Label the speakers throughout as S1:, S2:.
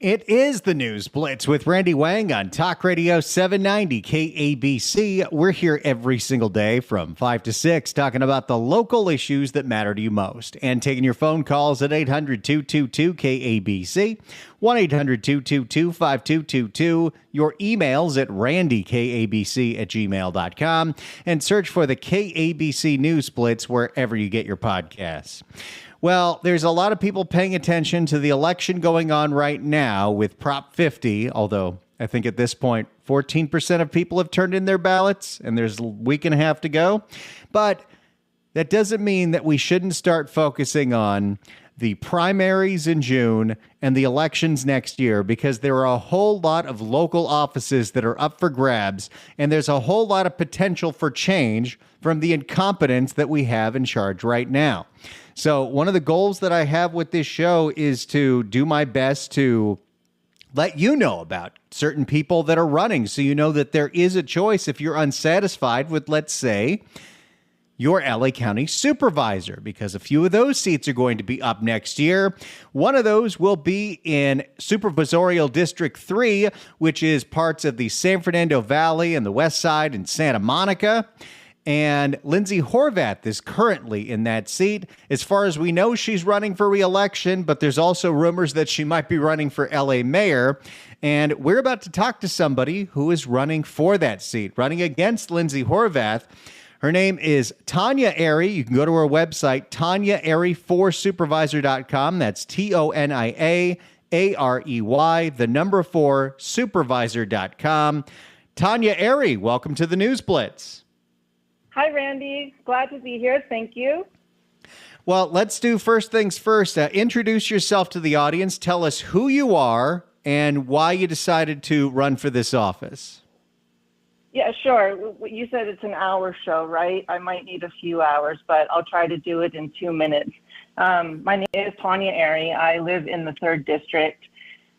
S1: It is the News Blitz with Randy Wang on Talk Radio 790 KABC. We're here every single day from 5 to 6 talking about the local issues that matter to you most and taking your phone calls at 800-222-KABC, 1-800-222-5222, your emails at randykabc@gmail.com, and search for the KABC News Blitz wherever you get your podcasts. Well, there's a lot of people thing attention to the election going on right now with Prop 50, although I think at this point, 14% of people have turned in their ballots, and there's a week and a half to go. But that doesn't mean that we shouldn't start focusing on the primaries in June and the elections next year, because there are a whole lot of local offices that are up for grabs, and there's a whole lot of potential for change from the incompetence that we have in charge right now. So one of the goals that I have with this show is to do my best to let you know about certain people that are running, so you know that there is a choice if you're unsatisfied with, let's say, your LA County Supervisor, because a few of those seats are going to be up next year. One of those will be in Supervisorial District 3, which is parts of the San Fernando Valley and the West Side and Santa Monica. And Lindsey Horvath is currently in that seat. As far as we know, she's running for re-election, but there's also rumors that she might be running for LA mayor. And we're about to talk to somebody who is running for that seat, running against Lindsey Horvath. Her name is Tonia Arey. You can go to her website, ToniaArey4Supervisor.com. That's ToniaArey, the number 4, Supervisor.com. Tonia Arey, welcome to the News Blitz.
S2: Hi, Randy. Glad to be here. Thank you.
S1: Well, let's do first things first. Introduce yourself to the audience. Tell us who you are and why you decided to run for this office.
S2: Yeah, sure. You said it's an hour show, right? I might need a few hours, but I'll try to do it in 2 minutes. My name is Tonia Arey. I live in the 3rd District.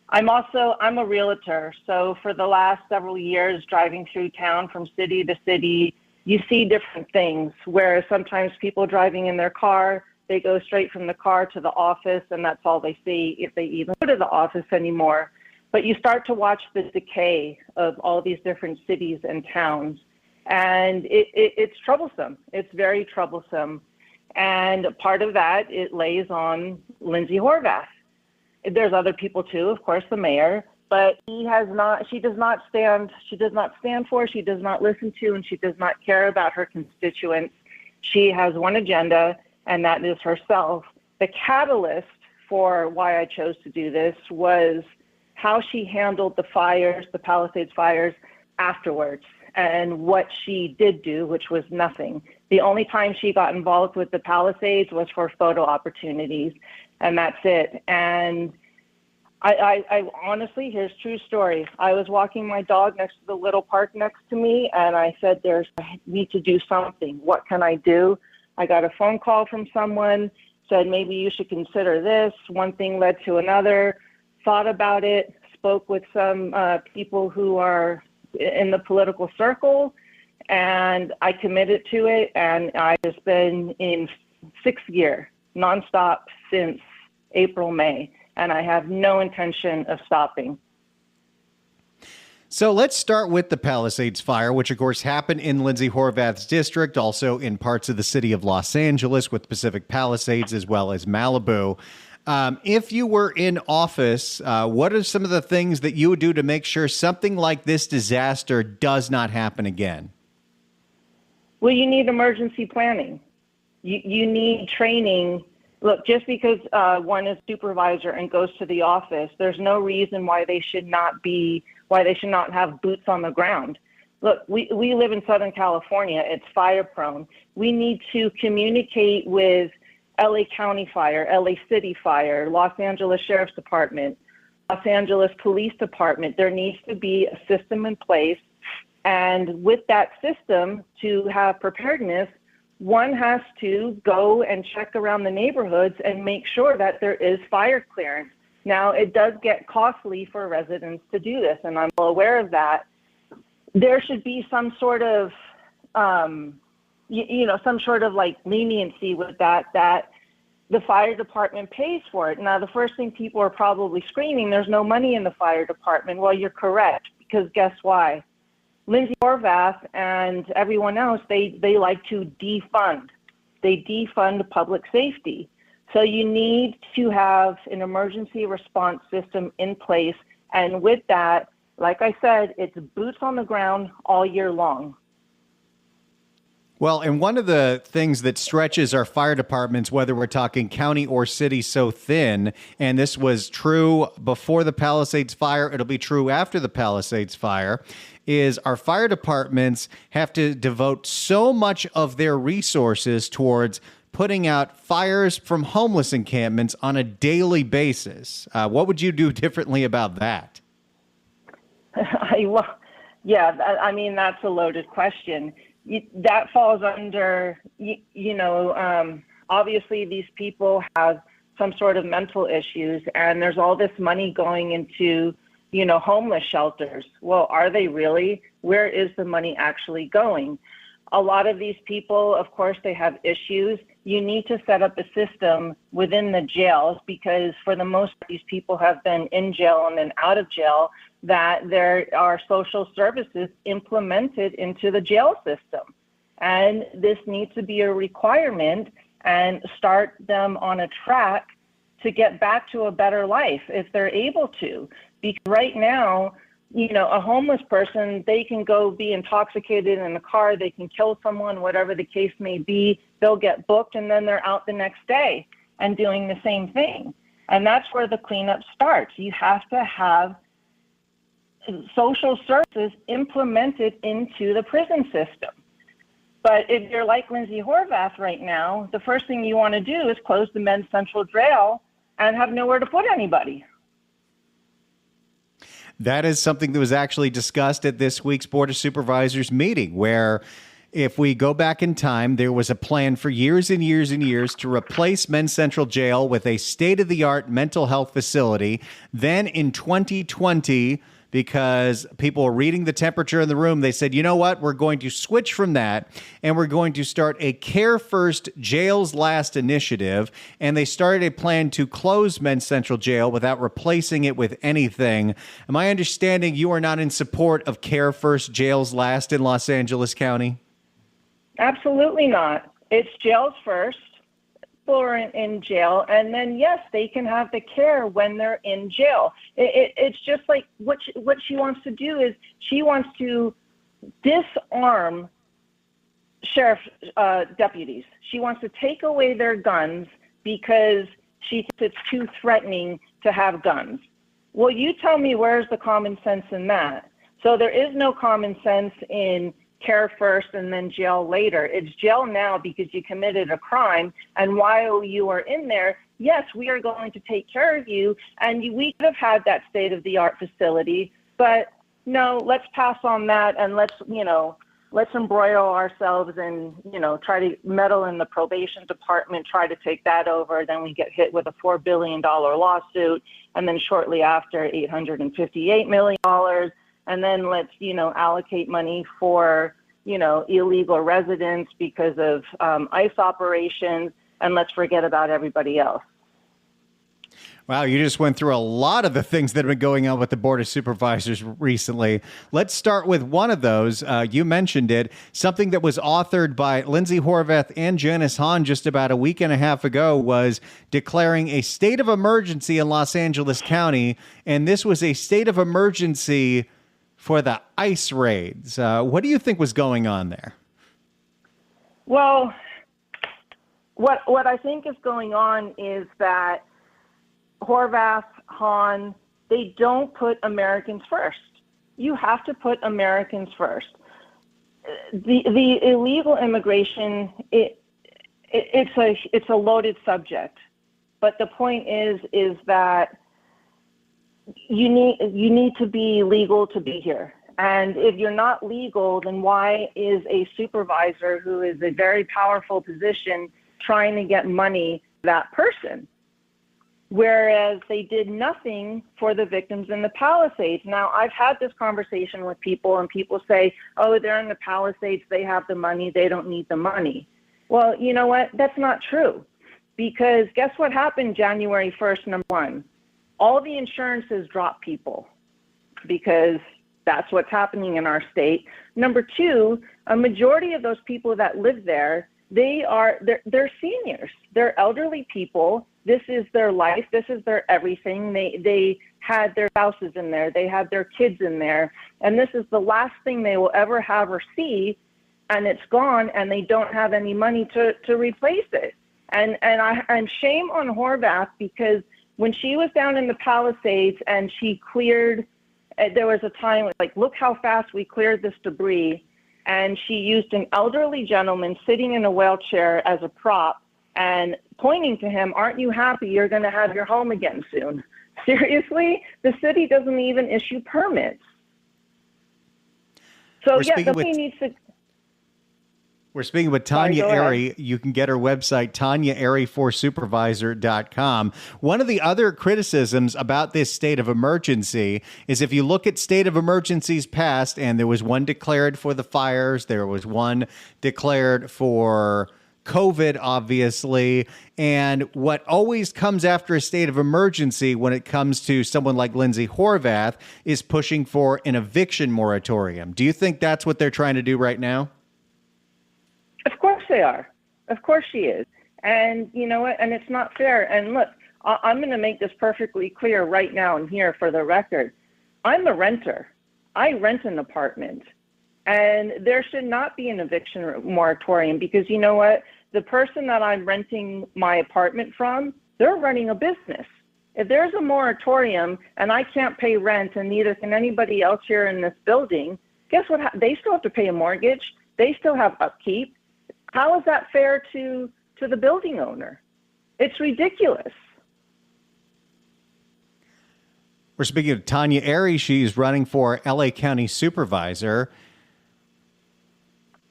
S2: I'm a realtor. So for the last several years, driving through town from city to city, you see different things, where sometimes people driving in their car, they go straight from the car to the office, and that's all they see, if they even go to the office anymore. But you start to watch the decay of all these different cities and towns, and it's troublesome. It's very troublesome. And part of that, it lays on Lindsey Horvath. There's other people too, of course, the mayor, but she does not stand for, she does not listen to, and she does not care about her constituents. She has one agenda, and that is herself. The catalyst for why I chose to do this was how she handled the fires, the Palisades fires, afterwards, and what she did do, which was nothing. The only time she got involved with the Palisades was for photo opportunities, and that's it. And I honestly, here's a true story. I was walking my dog next to the little park next to me, and I said, I need to do something. What can I do? I got a phone call from someone, said, maybe you should consider this. One thing led to another, thought about it, spoke with some people who are in the political circle, and I committed to it, and I've just been in 6th gear, nonstop since April, May. And I have no intention of stopping.
S1: So let's start with the Palisades fire, which of course happened in Lindsey Horvath's district, also in parts of the city of Los Angeles with Pacific Palisades as well as Malibu. If you were in office, what are some of the things that you would do to make sure something like this disaster does not happen again?
S2: Well, you need emergency planning. You need training. Look, just because one is supervisor and goes to the office, there's no reason why they should not have boots on the ground. Look, we live in Southern California. It's fire prone. We need to communicate with LA County Fire, LA City Fire, Los Angeles Sheriff's Department, Los Angeles Police Department. There needs to be a system in place. And with that system, to have preparedness, one has to go and check around the neighborhoods and make sure that there is fire clearance. Now, it does get costly for residents to do this, and I'm well aware of that. There should be some sort of, some sort of like leniency with that the fire department pays for it. Now, the first thing people are probably screaming, there's no money in the fire department. Well, you're correct, because guess why? Lindsey Horvath and everyone else, they like to defund. They defund public safety. So you need to have an emergency response system in place. And with that, like I said, it's boots on the ground all year long.
S1: Well, and one of the things that stretches our fire departments, whether we're talking county or city, so thin, and this was true before the Palisades fire, it'll be true after the Palisades fire, is our fire departments have to devote so much of their resources towards putting out fires from homeless encampments on a daily basis. What would you do differently about that?
S2: I mean, that's a loaded question. That falls under, obviously these people have some sort of mental issues, and there's all this money going into, homeless shelters. Well, are they really? Where is the money actually going? A lot of these people, of course, they have issues. You need to set up a system within the jails, because for the most part, these people have been in jail and then out of jail, that there are social services implemented into the jail system. And this needs to be a requirement and start them on a track to get back to a better life if they're able to. Because right now, a homeless person, they can go be intoxicated in a car, they can kill someone, whatever the case may be, they'll get booked, and then they're out the next day and doing the same thing. And that's where the cleanup starts. You have to have social services implemented into the prison system. But if you're like Lindsey Horvath right now, the first thing you want to do is close the men's central jail and have nowhere to put anybody.
S1: That is something that was actually discussed at this week's Board of Supervisors meeting, where if we go back in time, there was a plan for years and years and years to replace Men's Central Jail with a state-of-the-art mental health facility. Then in 2020, because people were reading the temperature in the room, they said, you know what, we're going to switch from that, and we're going to start a Care First, Jails Last initiative. And they started a plan to close Men's Central Jail without replacing it with anything. Am I understanding you are not in support of Care First, Jails Last in Los Angeles County?
S2: Absolutely not. It's jails first. People are in jail, and then yes, they can have the care when they're in jail. It's just like what she wants to do is she wants to disarm sheriff deputies. She wants to take away their guns because she thinks it's too threatening to have guns. Well, you tell me, where's the common sense in that? So there is no common sense in care first and then jail later. It's jail now because you committed a crime, and while you are in there, yes, we are going to take care of you, and we could have had that state-of-the-art facility, but no, let's pass on that, and let's embroil ourselves and, try to meddle in the probation department, try to take that over. Then we get hit with a $4 billion lawsuit, and then shortly after, $858 million. And then let's, allocate money for, illegal residents because of ICE operations, and let's forget about everybody else.
S1: Wow, you just went through a lot of the things that have been going on with the Board of Supervisors recently. Let's start with one of those. You mentioned it, something that was authored by Lindsey Horvath and Janice Hahn just about a week and a half ago, was declaring a state of emergency in Los Angeles County. And this was a state of emergency for the ICE raids. What do you think was going on there?
S2: Well, what I think is going on is that Horvath, Hahn, they don't put Americans first. You have to put Americans first. The illegal immigration, it's a loaded subject, but the point is that you need to be legal to be here. And if you're not legal, then why is a supervisor, who is a very powerful position, trying to get money for that person? Whereas they did nothing for the victims in the Palisades. Now, I've had this conversation with people, and people say, oh, they're in the Palisades, they have the money, they don't need the money. Well, you know what? That's not true. Because guess what happened January 1st, number one? All the insurances dropped people because that's what's happening in our state. Number two, a majority of those people that live there, they're seniors. They're elderly people. This is their life. This is their everything. They had their spouses in there. They had their kids in there. And this is the last thing they will ever have or see. And it's gone, and they don't have any money to replace it. And I'm shame on Horvath, because when she was down in the Palisades and she cleared, there was a time like, look how fast we cleared this debris. And she used an elderly gentleman sitting in a wheelchair as a prop and pointing to him, aren't you happy you're going to have your home again soon? Seriously? The city doesn't even issue permits. So yeah, the city needs to...
S1: We're speaking with Tonia Arey. You can get her website, ToniaArey4Supervisor.com. One of the other criticisms about this state of emergency is if you look at state of emergencies past, and there was one declared for the fires, there was one declared for COVID, obviously, and what always comes after a state of emergency when it comes to someone like Lindsey Horvath is pushing for an eviction moratorium. Do you think that's what they're trying to do right now?
S2: Of course they are. Of course she is. And you know what? And it's not fair. And look, I'm going to make this perfectly clear right now and here for the record. I'm a renter. I rent an apartment. And there should not be an eviction moratorium, because you know what? The person that I'm renting my apartment from, they're running a business. If there's a moratorium and I can't pay rent, and neither can anybody else here in this building, guess what? They still have to pay a mortgage. They still have upkeep. How is that fair to the building owner? It's ridiculous.
S1: We're speaking of Tonia Arey. She's running for LA County Supervisor.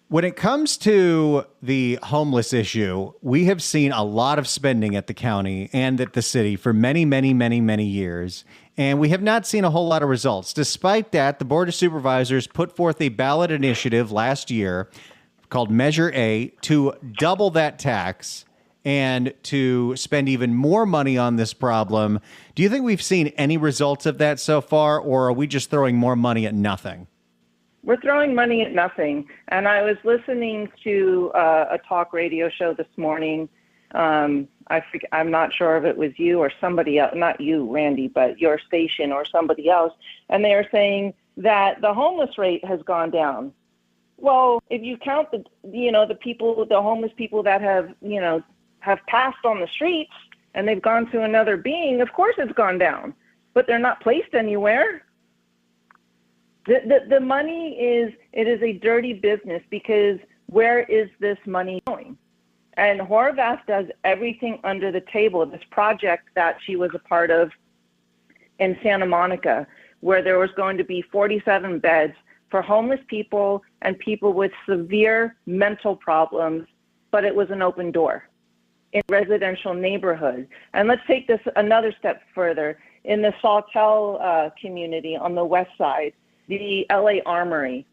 S1: When it comes to the homeless issue, we have seen a lot of spending at the county and at the city for many, many, many, many years, and we have not seen a whole lot of results. Despite that, the Board of Supervisors put forth a ballot initiative last year called Measure A to double that tax and to spend even more money on this problem. Do you think we've seen any results of that so far, or are we just throwing more money at nothing?
S2: We're throwing money at nothing. And I was listening to a talk radio show this morning. I'm not sure if it was you or somebody else, not you, Randy, but your station or somebody else. And they are saying that the homeless rate has gone down. Well, if you count the homeless people that have passed on the streets and they've gone to another being, of course it's gone down, but they're not placed anywhere. The money is a dirty business, because where is this money going? And Horvath does everything under the table. This project that she was a part of in Santa Monica, where there was going to be 47 beds for homeless people and people with severe mental problems, but it was an open door in residential neighborhoods. And let's take this another step further. In the Sawtell community on the west side, the LA Armory,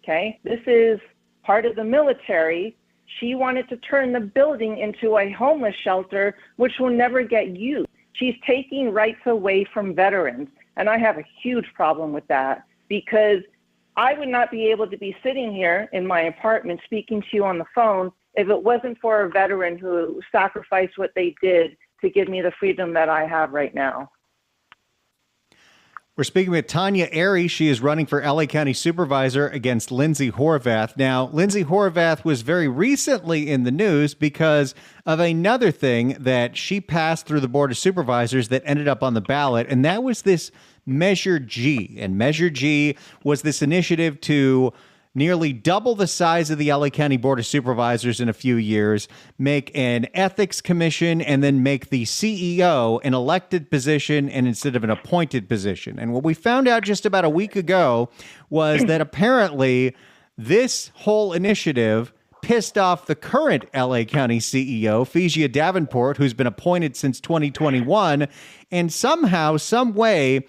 S2: okay? This is part of the military. She wanted to turn the building into a homeless shelter, which will never get used. She's taking rights away from veterans. And I have a huge problem with that, because I would not be able to be sitting here in my apartment speaking to you on the phone if it wasn't for a veteran who sacrificed what they did to give me the freedom that I have right now.
S1: We're speaking with Tonia Arey. She is running for LA County Supervisor against Lindsey Horvath. Now, Lindsey Horvath was very recently in the news because of another thing that she passed through the Board of Supervisors that ended up on the ballot, and that was this Measure G. And Measure G was this initiative to nearly double the size of the LA County Board of Supervisors in a few years, make an ethics commission, and then make the CEO an elected position and instead of an appointed position. And what we found out just about a week ago was that apparently this whole initiative pissed off the current LA County CEO, Physia Davenport, who's been appointed since 2021, and somehow, some way,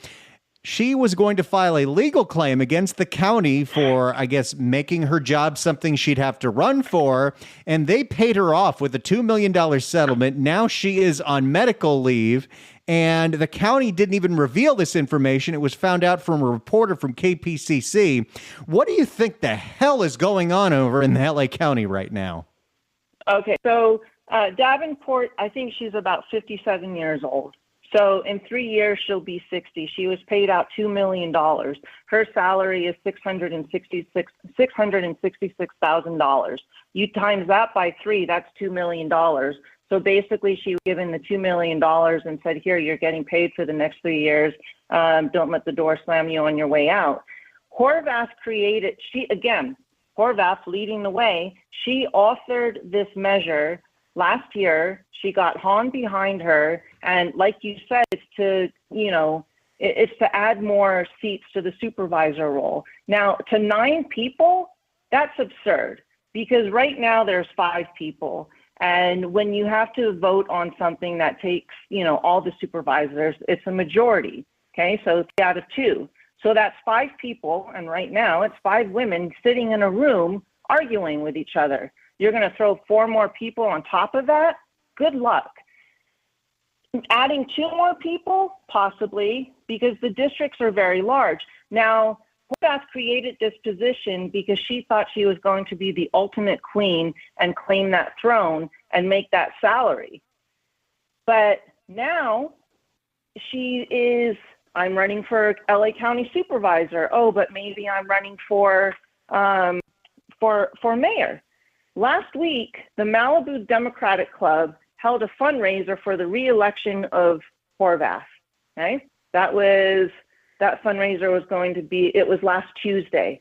S1: She was going to file a legal claim against the county for, I guess, making her job something she'd have to run for. And they paid her off with a $2 million settlement. Now she is on medical leave. And the county didn't even reveal this information. It was found out from a reporter from KPCC. What do you think the hell is going on over in the LA County right now?
S2: Okay, so Davenport, I think she's about 57 years old. So in 3 years, she'll be 60. She was paid out $2 million. Her salary is $666,000. You times that by 3, that's $2 million. So basically, she was given the $2 million and said, here, you're getting paid for the next 3 years. Don't let the door slam you on your way out. Horvath Horvath leading the way, she authored this measure last year. She got Hahn behind her. And like you said, it's to add more seats to the supervisor role. Now, to 9 people, that's absurd because right now there's 5 people. And when you have to vote on something that takes, all the supervisors, it's a majority. Okay, so 3 out of 2. So that's 5 people. And right now it's 5 women sitting in a room arguing with each other. You're going to throw 4 more people on top of that? Good luck. Adding 2 more people, possibly, because the districts are very large. Now, Horvath created this position because she thought she was going to be the ultimate queen and claim that throne and make that salary. But now she is, I'm running for LA County Supervisor. Oh, but maybe I'm running for mayor. Last week, the Malibu Democratic Club held a fundraiser for the re-election of Horvath. Okay, that fundraiser was going to be. It was last Tuesday.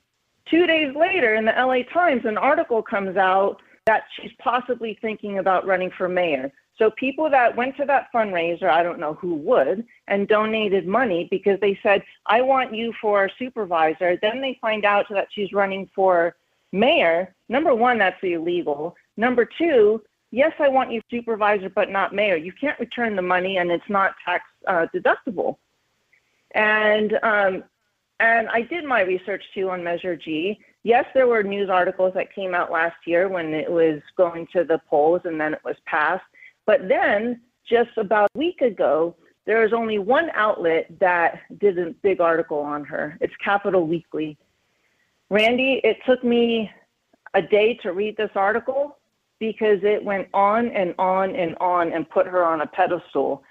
S2: 2 days later, in the LA Times, an article comes out that she's possibly thinking about running for mayor. So people that went to that fundraiser, I don't know who would, and donated money because they said, "I want you for supervisor." Then they find out that she's running for mayor. Number 1, that's illegal. Number 2. Yes, I want you supervisor, but not mayor. You can't return the money, and it's not tax deductible. And I did my research too on Measure G. Yes, there were news articles that came out last year when it was going to the polls, and then it was passed. But then, just about a week ago, there was only one outlet that did a big article on her. It's Capital Weekly. Randy, it took me a day to read this article, because it went on and on and on and put her on a pedestal.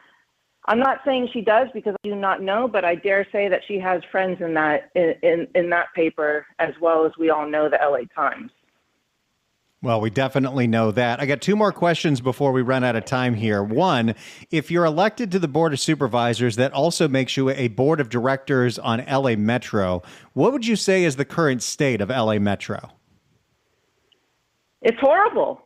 S2: I'm not saying she does because I do not know, but I dare say that she has friends in that paper, as well as we all know the LA Times.
S1: Well, we definitely know that. I got 2 more questions before we run out of time here. 1, if you're elected to the Board of Supervisors, that also makes you a board of directors on LA Metro. What would you say is the current state of LA Metro?
S2: It's horrible.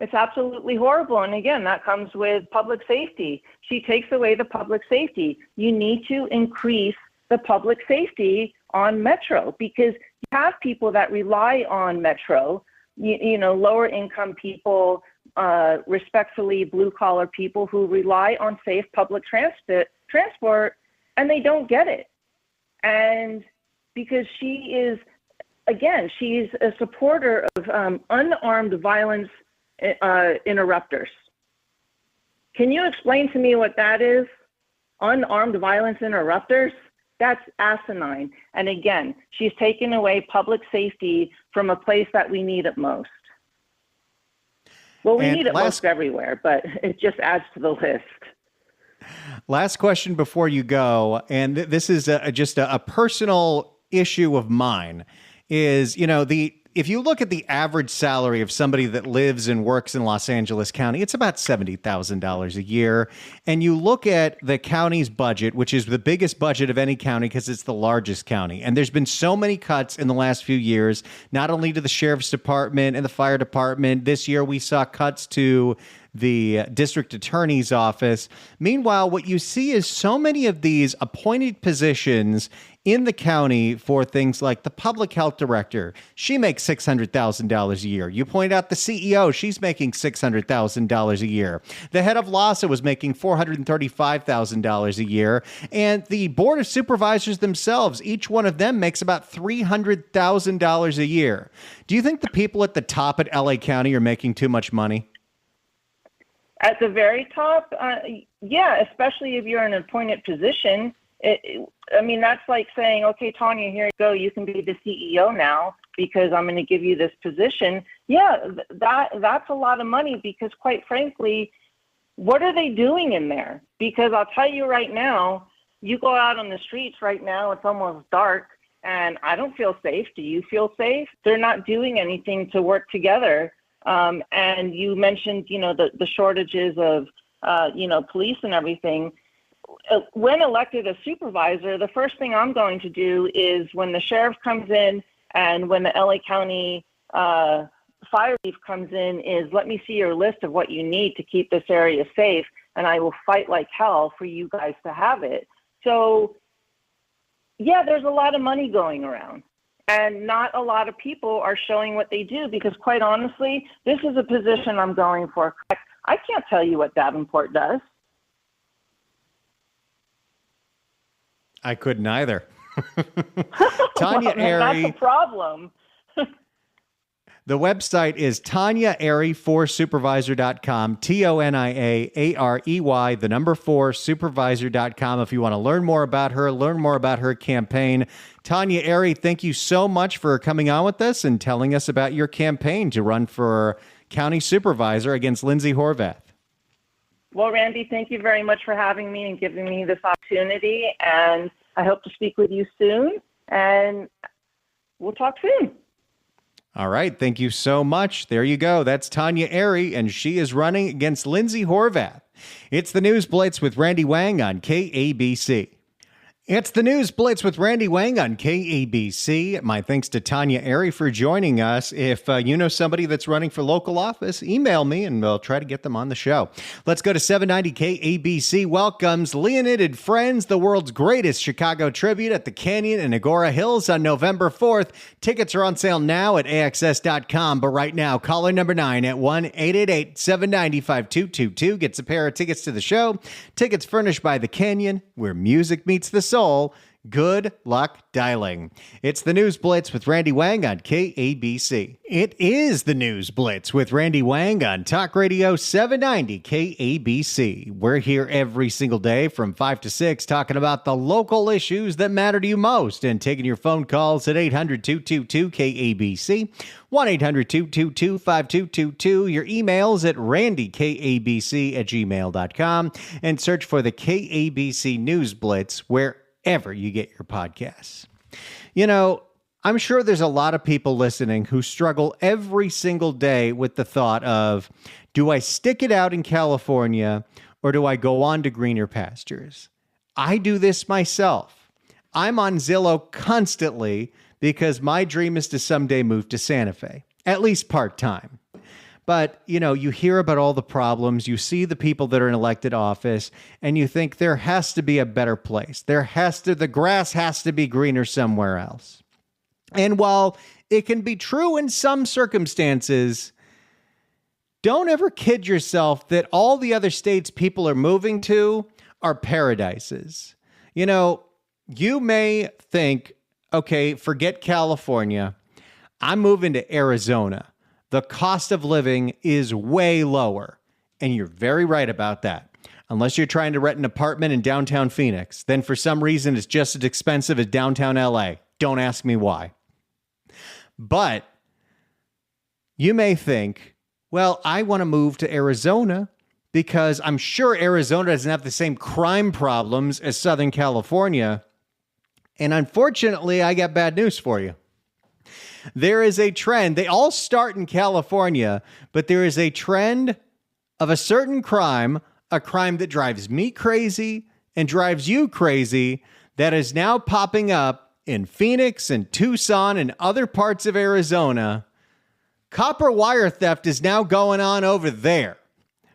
S2: It's absolutely horrible. And again, that comes with public safety. She takes away the public safety. You need to increase the public safety on Metro because you have people that rely on Metro, lower income people, respectfully blue collar people who rely on safe public transport, and they don't get it. And because she's a supporter of unarmed violence interrupters. Can you explain to me what that is? Unarmed violence interrupters? That's asinine. And again, she's taken away public safety from a place that we need it most. Well, we need it most everywhere, but it just adds to the list.
S1: Last question before you go, and this is just a personal issue of mine, is, if you look at the average salary of somebody that lives and works in Los Angeles County, it's about $70,000 a year. And you look at the county's budget, which is the biggest budget of any county because it's the largest county. And there's been so many cuts in the last few years, not only to the sheriff's department and the fire department. This year we saw cuts to the district attorney's office. Meanwhile, what you see is so many of these appointed positions in the county for things like the public health director. She makes $600,000 a year. You point out the CEO, she's making $600,000 a year. The head of LASA was making $435,000 a year. And the board of supervisors themselves, each one of them makes about $300,000 a year. Do you think the people at the top at LA County are making too much money?
S2: At the very top, yeah, especially if you're in an appointed position. That's like saying, okay, Tonia, here you go. You can be the CEO now because I'm going to give you this position. Yeah, that's a lot of money because, quite frankly, what are they doing in there? Because I'll tell you right now, you go out on the streets right now, it's almost dark, and I don't feel safe. Do you feel safe? They're not doing anything to work together. And you mentioned, the shortages of, police and everything. When elected a supervisor, the first thing I'm going to do is when the sheriff comes in and when the LA County fire chief comes in is let me see your list of what you need to keep this area safe, and I will fight like hell for you guys to have it. So, yeah, there's a lot of money going around, and not a lot of people are showing what they do because, quite honestly, this is a position I'm going for. I can't tell you what Davenport does.
S1: I couldn't either. Tonia Arey.
S2: That's a problem.
S1: The website is ToniaArey4Supervisor.com, ToniaArey, the number 4Supervisor.com. If you want to learn more about her campaign. Tonia Arey, thank you so much for coming on with us and telling us about your campaign to run for county supervisor against Lindsey Horvath.
S2: Well, Randy, thank you very much for having me and giving me this opportunity. And I hope to speak with you soon. And we'll talk soon.
S1: All right. Thank you so much. There you go. That's Tonia Arey, and she is running against Lindsey Horvath. It's the News Blitz with Randy Wang on KABC. It's the News Blitz with Randy Wang on KABC. My thanks to Tonia Arey for joining us. If you know somebody that's running for local office, email me and we'll try to get them on the show. Let's go to 790 KABC welcomes Leonid and Friends, the world's greatest Chicago tribute at the Canyon and Agora Hills on November 4th. Tickets are on sale now at AXS.com, but right now, caller number 9 at 1-888-790-5222 gets a pair of tickets to the show. Tickets furnished by the Canyon, where music meets the soul. Good luck dialing. It's the News Blitz with Randy Wang on KABC. It is the News Blitz with Randy Wang on Talk Radio 790 KABC. We're here every single day from 5 to 6 talking about the local issues that matter to you most and taking your phone calls at 800-222-KABC, 1-800-222-5222. Your emails at randykabc@gmail.com and search for the KABC News Blitz wherever you get your podcasts. You know, I'm sure there's a lot of people listening who struggle every single day with the thought of, do I stick it out in California or do I go on to greener pastures? I do this myself. I'm on Zillow constantly because my dream is to someday move to Santa Fe, at least part-time. But, you know, you hear about all the problems, you see the people that are in elected office, and you think there has to be a better place. The grass has to be greener somewhere else. And while it can be true in some circumstances, don't ever kid yourself that all the other states people are moving to are paradises. You know, you may think, okay, forget California. I'm moving to Arizona. The cost of living is way lower. And you're very right about that. Unless you're trying to rent an apartment in downtown Phoenix, then for some reason it's just as expensive as downtown LA. Don't ask me why. But you may think, well, I want to move to Arizona because I'm sure Arizona doesn't have the same crime problems as Southern California. And unfortunately, I got bad news for you. There is a trend. They all start in California, but there is a trend of a certain crime, a crime that drives me crazy and drives you crazy, that is now popping up in Phoenix and Tucson and other parts of Arizona. Copper wire theft is now going on over there.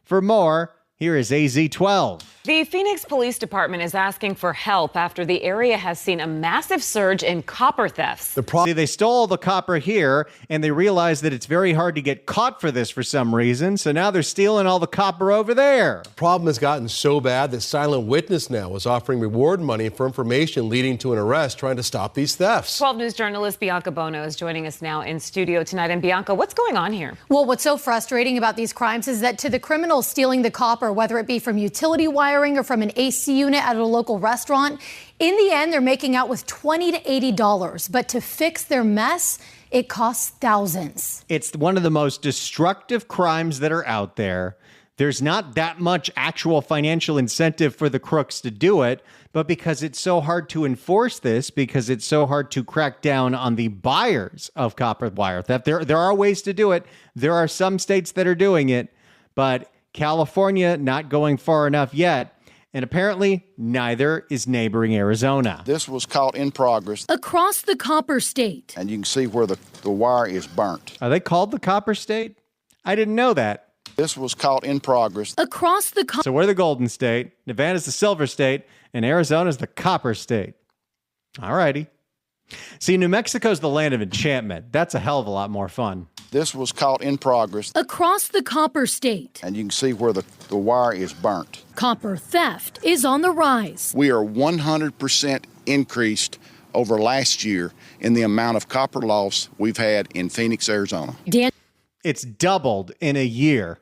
S1: For more, here is AZ12.
S3: The Phoenix Police Department is asking for help after the area has seen a massive surge in copper thefts.
S1: See, they stole the copper here, and they realized that it's very hard to get caught for this for some reason, so now they're stealing all the copper over there.
S4: The problem has gotten so bad that Silent Witness now is offering reward money for information leading to an arrest trying to stop these thefts.
S3: 12 News journalist Bianca Bono is joining us now in studio tonight. And Bianca, what's going on here?
S5: Well, what's so frustrating about these crimes is that to the criminals stealing the copper, whether it be from utility wiring or from an AC unit at a local restaurant, in the end, they're making out with $20 to $80. But to fix their mess, it costs thousands.
S1: It's one of the most destructive crimes that are out there. There's not that much actual financial incentive for the crooks to do it, but because it's so hard to enforce this, because it's so hard to crack down on the buyers of copper wire theft, there are ways to do it. There are some states that are doing it, but California not going far enough yet. And apparently, neither is neighboring Arizona.
S6: This was caught in progress.
S5: Across the copper state.
S6: And you can see where the wire is burnt.
S1: Are they called the Copper State? I didn't know that.
S6: This was caught in progress.
S5: Across the
S1: So we're the Golden State, Nevada's the Silver State, and Arizona's the Copper State. All righty. See, New Mexico's the land of enchantment. That's a hell of a lot more fun.
S6: This was caught in progress.
S5: Across the copper state.
S6: And you can see where the wire is burnt.
S5: Copper theft is on the rise.
S6: We are 100% increased over last year in the amount of copper loss we've had in Phoenix, Arizona.
S1: It's doubled in a year.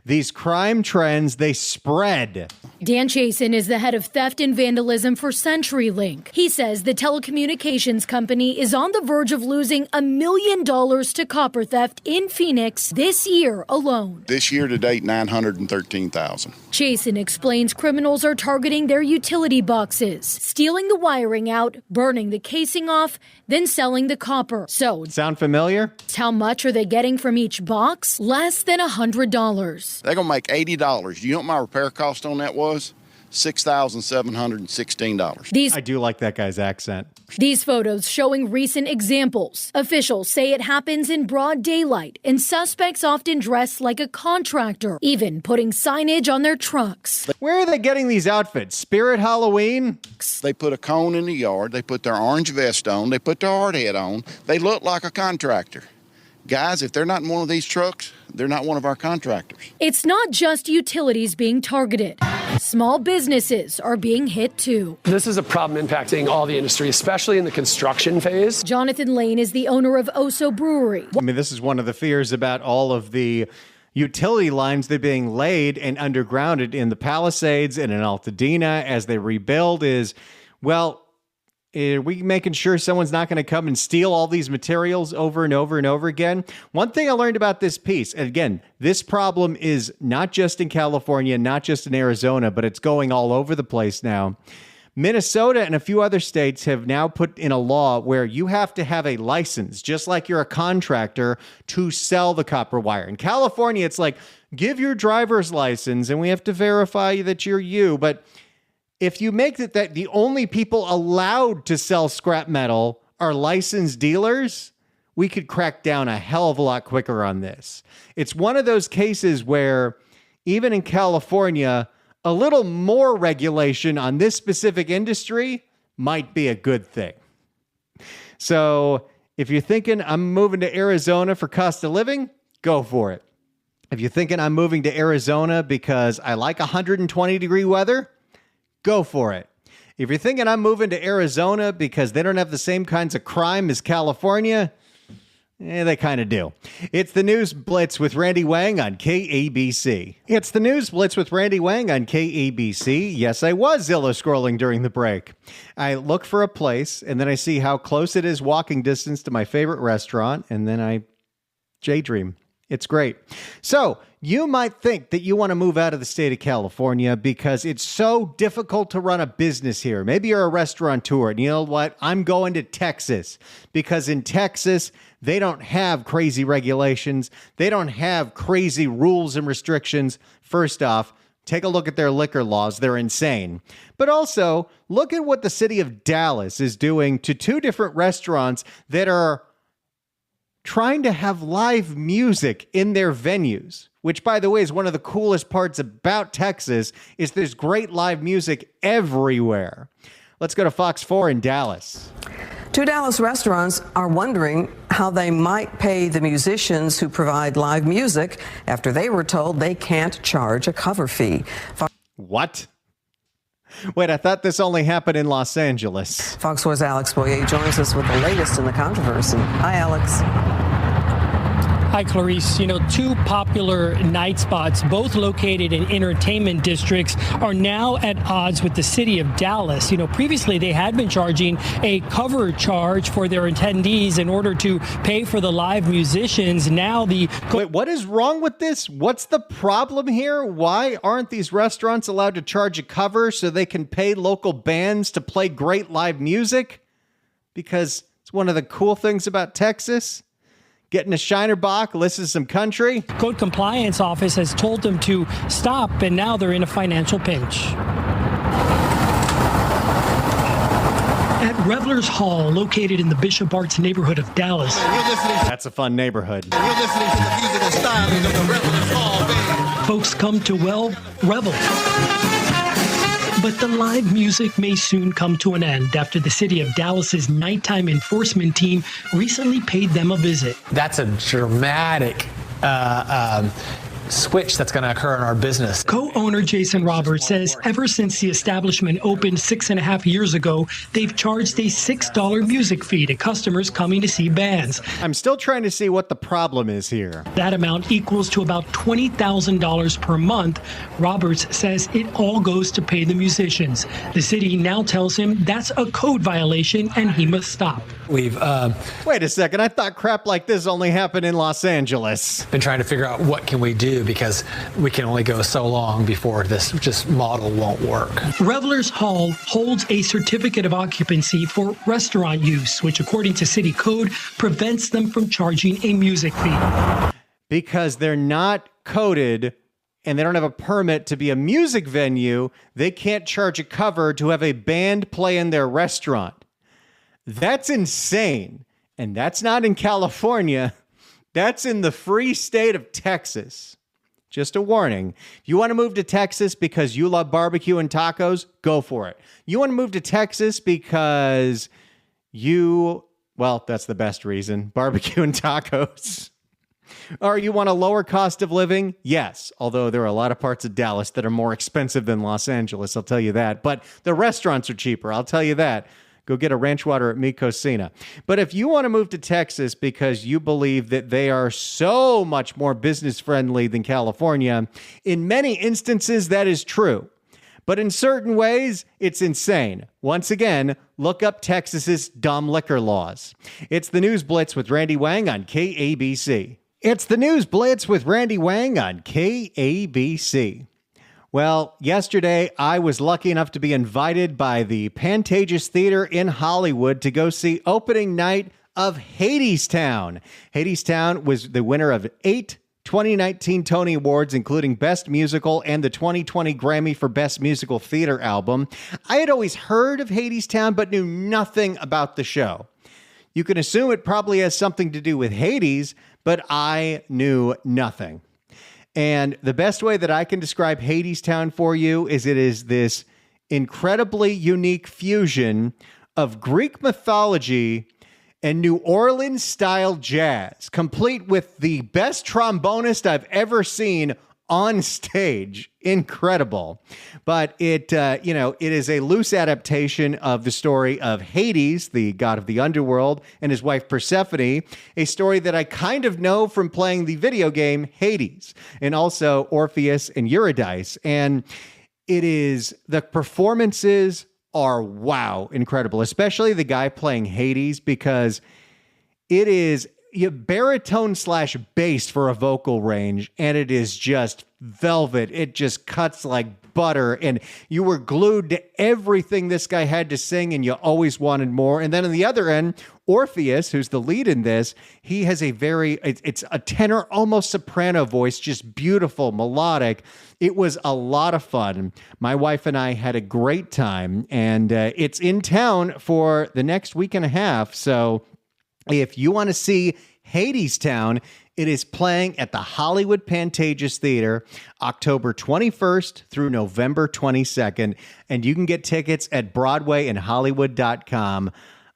S1: These crime trends, they spread.
S5: Dan Chasen is the head of theft and vandalism for CenturyLink. He says the telecommunications company is on the verge of losing $1 million to copper theft in Phoenix this year alone.
S6: This year to date, $913,000.
S5: Chasen explains criminals are targeting their utility boxes, stealing the wiring out, burning the casing off, then selling the copper. So,
S1: sound familiar?
S5: How much are they getting from each box? Less than $100.
S6: They're going to make $80. You know what my repair cost on that was? $6,716.
S1: I do like that guy's accent.
S5: These photos showing recent examples. Officials say it happens in broad daylight, and suspects often dress like a contractor, even putting signage on their trucks.
S1: Where are they getting these outfits? Spirit Halloween?
S6: They put a cone in the yard. They put their orange vest on. They put their hard hat on. They look like a contractor. Guys, if they're not in one of these trucks, they're not one of our contractors.
S5: It's not just utilities being targeted. Small businesses are being hit too.
S7: This is a problem impacting all the industry, especially in the construction phase.
S5: Jonathan Lane is the owner of Oso Brewery.
S1: I mean, this is one of the fears about all of the utility lines that are being laid and undergrounded in the Palisades and in Altadena as they rebuild is, well, are we making sure someone's not going to come and steal all these materials over and over and over again? One thing I learned about this piece, and again, this problem is not just in California, not just in Arizona, but it's going all over the place now. Minnesota and a few other states have now put in a law where you have to have a license, just like you're a contractor, to sell the copper wire. In California, it's like, give your driver's license and we have to verify that you're you. But if you make it that the only people allowed to sell scrap metal are licensed dealers, we could crack down a hell of a lot quicker on this. It's one of those cases where even in California, a little more regulation on this specific industry might be a good thing. So if you're thinking I'm moving to Arizona for cost of living, go for it. If you're thinking I'm moving to Arizona because I like 120-degree weather, go for it. If you're thinking I'm moving to Arizona because they don't have the same kinds of crime as California, they kind of do. It's the News Blitz with Randy Wang on KABC. It's the News Blitz with Randy Wang on KABC. Yes, I was Zillow scrolling during the break. I look for a place, and then I see how close it is walking distance to my favorite restaurant, and then I daydream. It's great. So you might think that you want to move out of the state of California because it's so difficult to run a business here. Maybe you're a restaurateur and you know what? I'm going to Texas because in Texas, they don't have crazy regulations. They don't have crazy rules and restrictions. First off, take a look at their liquor laws. They're insane. But also, look at what the city of Dallas is doing to two different restaurants that are trying to have live music in their venues, which, by the way, is one of the coolest parts about Texas, is there's great live music everywhere. Let's go to Fox 4 in Dallas.
S8: Two Dallas restaurants are wondering how they might pay the musicians who provide live music after they were told they can't charge a cover fee.
S1: What? Wait, I thought this only happened in Los Angeles.
S8: Fox 4's Alex Boyer joins us with the latest in the controversy. Hi, Alex.
S9: Hi, Clarice. Two popular night spots, both located in entertainment districts, are now at odds with the city of Dallas. Previously they had been charging a cover charge for their attendees in order to pay for the live musicians. Now
S1: Wait, what is wrong with this? What's the problem here? Why aren't these restaurants allowed to charge a cover so they can pay local bands to play great live music? Because it's one of the cool things about Texas. Getting a Shiner Bock, listen to some country.
S9: Code Compliance Office has told them to stop, and now they're in a financial pinch. At Revelers Hall, located in the Bishop Arts neighborhood of Dallas.
S1: That's a fun neighborhood.
S10: You're listening to the music and styling of the Revelers Hall, baby.
S9: Folks come to, revel. But the live music may soon come to an end after the city of Dallas's nighttime enforcement team recently paid them a visit.
S11: That's a dramatic switch that's going to occur in our business.
S9: Co-owner Jason Roberts says ever since the establishment opened 6.5 years ago, they've charged a $6 music fee to customers coming to see bands.
S1: I'm still trying to see what the problem is here.
S9: That amount equals to about $20,000 per month. Roberts says it all goes to pay the musicians. The city now tells him that's a code violation and he must stop.
S11: We've
S1: Wait a second. I thought crap like this only happened in Los Angeles.
S11: been trying to figure out what can we do because we can only go so long before this just model won't work.
S9: Revelers Hall holds a certificate of occupancy for restaurant use, which according to city code prevents them from charging a music fee.
S1: Because they're not coded and they don't have a permit to be a music venue, they can't charge a cover to have a band play in their restaurant. That's insane. And that's not in California. That's in the free state of Texas. Just a warning. If you want to move to Texas because you love barbecue and tacos, go for it. You want to move to Texas because that's the best reason, barbecue and tacos. Or you want a lower cost of living? Yes, although there are a lot of parts of Dallas that are more expensive than Los Angeles, I'll tell you that. But the restaurants are cheaper, I'll tell you that. Go get a ranch water at Mi Cocina. But if you want to move to Texas because you believe that they are so much more business friendly than California, in many instances that is true. But in certain ways, it's insane. Once again, look up Texas's dumb liquor laws. It's the News Blitz with Randy Wang on KABC. It's the News Blitz with Randy Wang on KABC. Well, yesterday, I was lucky enough to be invited by the Pantages Theater in Hollywood to go see opening night of Hadestown. Hadestown was the winner of 8 2019 Tony Awards, including Best Musical and the 2020 Grammy for Best Musical Theater Album. I had always heard of Hadestown, but knew nothing about the show. You can assume it probably has something to do with Hades, but I knew nothing. And the best way that I can describe Hadestown for you is it is this incredibly unique fusion of Greek mythology and New Orleans-style jazz, complete with the best trombonist I've ever seen on stage. Incredible. But it is a loose adaptation of the story of Hades, the god of the underworld, and his wife Persephone, a story that I kind of know from playing the video game Hades, and also Orpheus and Eurydice. And the performances are, wow, incredible, especially the guy playing Hades, because it is baritone/bass for a vocal range, and it is just velvet. It just cuts like butter, and you were glued to everything this guy had to sing, and you always wanted more. And then on the other end, Orpheus, who's the lead in this, he has it's a tenor, almost soprano voice, just beautiful, melodic. It was a lot of fun. My wife and I had a great time, and it's in town for the next week and a half. So if you want to see Hadestown. It is playing at the Hollywood Pantages Theater October 21st through November 22nd. And you can get tickets at BroadwayandHollywood.com.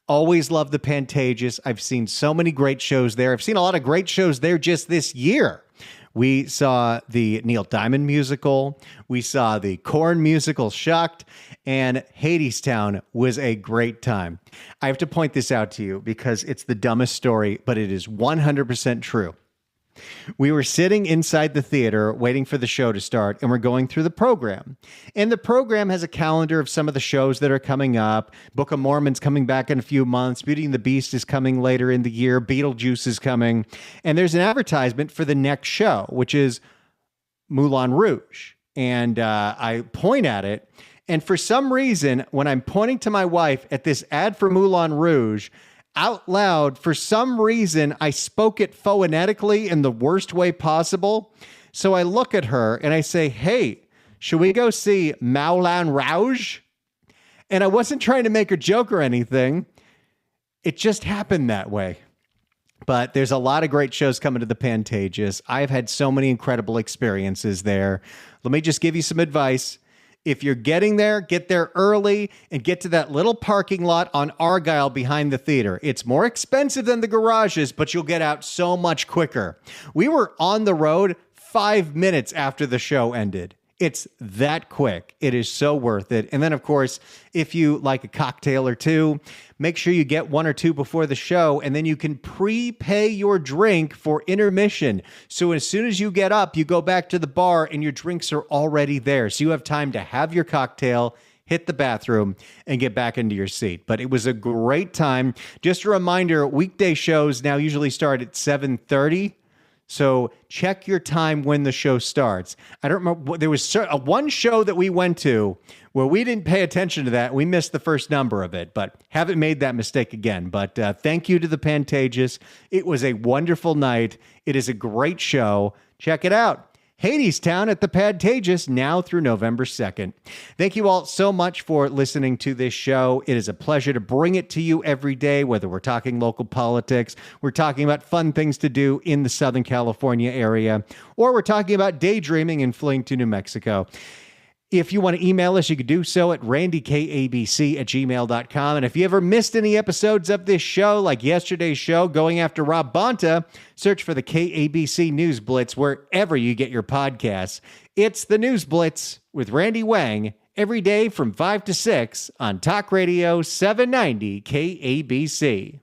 S1: Always love the Pantages. I've seen so many great shows there. I've seen a lot of great shows there just this year. We saw the Neil Diamond musical. We saw the Korn musical, Shucked, and Hadestown was a great time. I have to point this out to you because it's the dumbest story, but it is 100% true. We were sitting inside the theater waiting for the show to start, and we're going through the program. And the program has a calendar of some of the shows that are coming up. Book of Mormon's coming back in a few months. Beauty and the Beast is coming later in the year. Beetlejuice is coming. And there's an advertisement for the next show, which is Moulin Rouge. And I point at it. And for some reason, when I'm pointing to my wife at this ad for Moulin Rouge, out loud, for some reason, I spoke it phonetically in the worst way possible. So I look at her and I say, hey, should we go see Moulin Rouge? And I wasn't trying to make a joke or anything. It just happened that way. But there's a lot of great shows coming to the Pantages. I've had so many incredible experiences there. Let me just give you some advice. If you're getting there, get there early and get to that little parking lot on Argyle behind the theater. It's more expensive than the garages, but you'll get out so much quicker. We were on the road 5 minutes after the show ended. It's that quick. It is so worth it. And then, of course, if you like a cocktail or two, make sure you get one or two before the show, and then you can prepay your drink for intermission. So as soon as you get up, you go back to the bar and your drinks are already there. So you have time to have your cocktail, hit the bathroom, and get back into your seat. But it was a great time. Just a reminder, weekday shows now usually start at 7:30. So check your time when the show starts. I don't remember. There was one show that we went to where we didn't pay attention to that. We missed the first number of it, but haven't made that mistake again. But thank you to the Pantages. It was a wonderful night. It is a great show. Check it out. Hadestown at the Pantages now through November 2nd. Thank you all so much for listening to this show. It is a pleasure to bring it to you every day, whether we're talking local politics, we're talking about fun things to do in the Southern California area, or we're talking about daydreaming and fleeing to New Mexico. If you want to email us, you can do so at randykabc@gmail.com. And if you ever missed any episodes of this show, like yesterday's show, Going After Rob Bonta, search for the KABC News Blitz wherever you get your podcasts. It's the News Blitz with Randy Wang every day from 5 to 6 on Talk Radio 790 KABC.